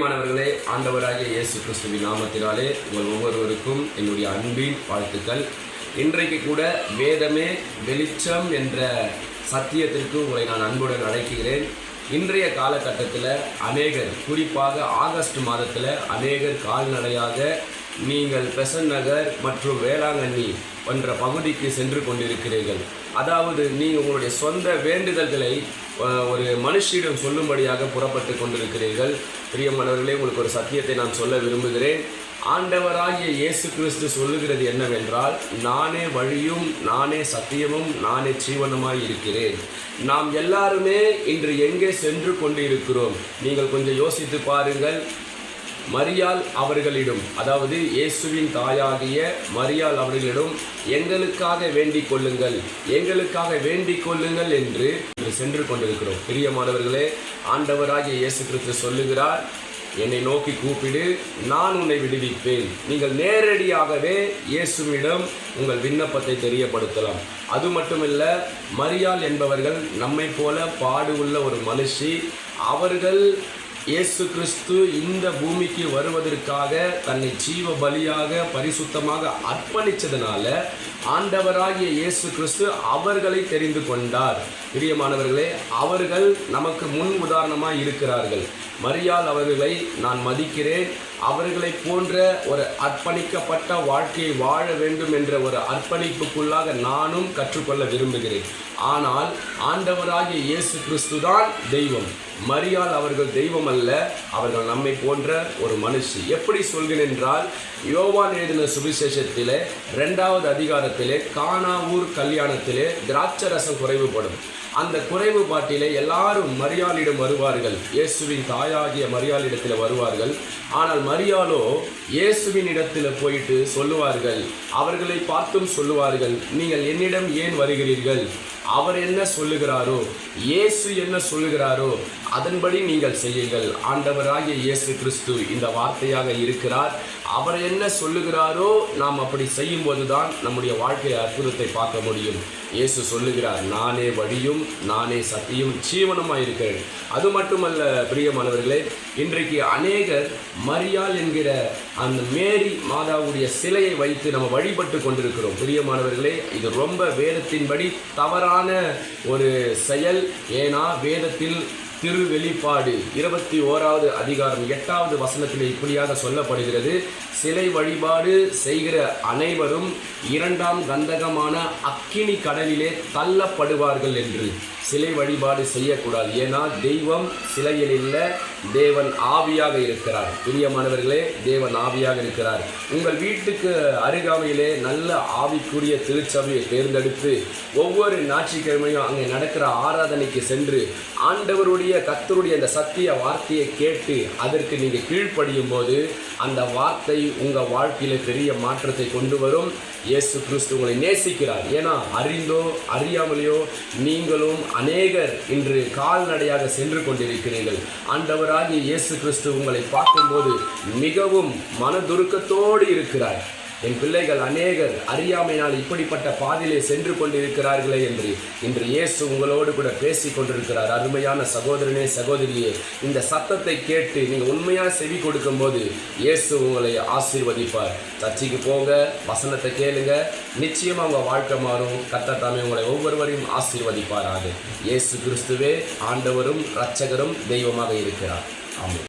மாணவர்களே, ஆண்டவராகிய இயேசு கிறிஸ்துவின் நாமத்தினாலே உங்கள் ஒவ்வொருவருக்கும் என்னுடைய அன்பின் வாழ்த்துக்கள். இன்றைக்கு கூட வேதமே வெளிச்சம் என்ற சத்தியத்திற்கு உங்களை நான் அன்புடன் அழைக்கிறேன். இன்றைய காலகட்டத்தில் அநேகர், குறிப்பாக ஆகஸ்ட் மாதத்தில் அநேகர் கால்நடையாக நீங்கள் பெசன்ட் நகர் மற்றும் வேளாங்கண்ணி போன்ற பகுதிக்கு சென்று கொண்டிருக்கிறீர்கள். அதாவது நீங்கள் உங்களுடைய சொந்த வேண்டுதல்களை ஒரு மனுஷியிடம் சொல்லும்படியாக புறப்பட்டு கொண்டிருக்கிறீர்கள். பிரியமானவர்களே, உங்களுக்கு ஒரு சத்தியத்தை நான் சொல்ல விரும்புகிறேன். ஆண்டவராகிய இயேசு கிறிஸ்து சொல்லுகிறது என்னவென்றால், நானே வழியும் நானே சத்தியமும் நானே ஜீவனுமாய் இருக்கிறேன். நாம் எல்லாருமே இன்று எங்கே சென்று கொண்டு இருக்கிறோம்? நீங்கள் கொஞ்சம் யோசித்து பாருங்கள். மரியாள் அவர்களிடம், அதாவது இயேசுவின் தாயாகிய மரியாள் அவர்களிடம் எங்களுக்காக வேண்டிக் கொள்ளுங்கள், எங்களுக்காக வேண்டிக் கொள்ளுங்கள் என்று சென்று கொண்டிருக்கிறோம். பிரியமானவர்களே, ஆண்டவராகிய இயேசு கிறிஸ்து சொல்லுகிறார், என்னை நோக்கி கூப்பிடு, நான் உன்னை விடுவிப்பேன். நீங்கள் நேரடியாகவே இயேசுவிடம் உங்கள் விண்ணப்பத்தை தெரியப்படுத்தலாம். அது மட்டுமல்ல, மரியாள் என்பவர்கள் நம்மை போல பாடு உள்ள ஒரு மனுஷி. அவர்கள் இயேசு கிறிஸ்து இந்த பூமிக்கு வருவதற்காக தன்னை ஜீவ பலியாக பரிசுத்தமாக அர்ப்பணித்ததனால ஆண்டவராகிய இயேசு கிறிஸ்து அவர்களை தெரிந்து கொண்டார். பிரியமானவர்களே, அவர்கள் நமக்கு முன் உதாரணமாக இருக்கிறார்கள். மரியாள் அவர்களை நான் மதிக்கிறேன். அவர்களை போன்ற ஒரு அர்ப்பணிக்கப்பட்ட வாழ்க்கையை வாழ வேண்டும் என்ற ஒரு அர்ப்பணிப்புக்குள்ளாக நானும் கற்றுக்கொள்ள விரும்புகிறேன். ஆனால் ஆண்டவராகிய இயேசு கிறிஸ்து தான் தெய்வம். மரியாள் அவர்கள் தெய்வம் அல்ல, அவர்கள் நம்மை போன்ற ஒரு மனுஷி. எப்படி சொல்கிறேன் என்றால், யோவான் எழுதின சுவிசேஷத்திலே 2வது அதிகாரத்திலே கானா ஊர் கல்யாணத்திலே திராட்சை ரசம் குறைவுபடும். அந்த குறைவுபாட்டிலே எல்லாரும் மரியாளிடம் வருவார்கள், இயேசுவின் தாயாகிய மரியாளிடத்தில் வருவார்கள். ஆனால் மரியாளோ இயேசுவின் இடத்தில் போயிட்டு சொல்லுவார்கள், அவர்களை பார்த்தும் சொல்லுவார்கள், நீங்கள் என்னிடம் ஏன் வருகிறீர்கள்? அவர் என்ன சொல்லுகிறாரோ, இயேசு என்ன சொல்லுகிறாரோ அதன்படி நீங்கள் செய்யுங்கள். ஆண்டவராகிய இயேசு கிறிஸ்து இந்த வார்த்தையாக இருக்கிறார். அவர் என்ன சொல்லுகிறாரோ நாம் அப்படி செய்யும்போது தான் நம்முடைய வாழ்க்கையை அற்புதத்தை பார்க்க முடியும். இயேசு சொல்லுகிறார், நானே வழியும் நானே சத்தியம் ஜீவனுமாய் இருக்கிறேன். அது மட்டுமல்ல பிரியமானவர்களே, இன்றைக்கு அநேகர் மரியாள் என்கிற அந்த மேரி மாதாவுடைய சிலையை வைத்து நம்ம வழிபட்டு கொண்டிருக்கிறோம். பிரியமானவர்களே, இது ரொம்ப வேதத்தின்படி தவறான ஒரு செயல். ஏன்னா வேதத்தில் திருவெளிப்பாடு 21வது அதிகாரம் 8வது வசனத்தில் இப்படியாக சொல்லப்படுகிறது, சிலை வழிபாடு செய்கிற அனைவரும் 2ஆம் கந்தகமான அக்கினி கடலிலே தள்ளப்படுவார்கள் என்று. சிலை வழிபாடு செய்யக்கூடாது. ஏன்னா தெய்வம் சிலையில் இல்லை, தேவன் ஆவியாக இருக்கிறார். பிரியமானவர்களே, தேவன் ஆவியாக இருக்கிறார். உங்கள் வீட்டுக்கு அருகாமையிலே நல்ல ஆவிக்குரிய திருச்சபையை தேர்ந்தெடுத்து ஒவ்வொரு ஞாயிற்றுக்கிழமையும் அங்கே நடக்கிற ஆராதனைக்கு சென்று ஆண்டவருடைய கர்த்தருடைய அந்த சத்திய வார்த்தையை கேட்டு அதற்கு நீங்கள் கீழ்ப்படியும் போது அந்த வார்த்தை உங்கள் வாழ்க்கையில் பெரிய மாற்றத்தை கொண்டு வரும். இயேசு கிறிஸ்து உங்களை நேசிக்கிறார். ஏன்னா அறிந்தோ அறியாமலையோ நீங்களும் அநேகர் இன்று கால்நடையாக சென்று கொண்டிருக்கிறீர்கள். ஆண்டவராகிய இயேசு கிறிஸ்து உங்களை பார்க்கும்போது மிகவும் மனதுருக்கத்தோடு இருக்கிறார். என் பிள்ளைகள் அநேகர் அறியாமையினால் இப்படிப்பட்ட பாதையிலே சென்று கொண்டிருக்கிறார்களே என்று இன்று இயேசு உங்களோடு கூட பேசி கொண்டிருக்கிறார். அருமையான சகோதரனே, சகோதரியே, இந்த சத்தத்தை கேட்டு நீங்கள் உண்மையாக செவி கொடுக்கும் போது இயேசு உங்களை ஆசீர்வதிப்பார். சர்ச்சைக்கு போங்க, வசனத்தை கேளுங்க, நிச்சயமாக உங்கள் வாழ்க்கை மாறும். கர்த்தர் தாமே உங்களை ஒவ்வொருவரையும் ஆசீர்வதிப்பாராக. இயேசு கிறிஸ்துவே ஆண்டவரும் இரட்சகரும் தெய்வமாக இருக்கிறார். ஆமென்.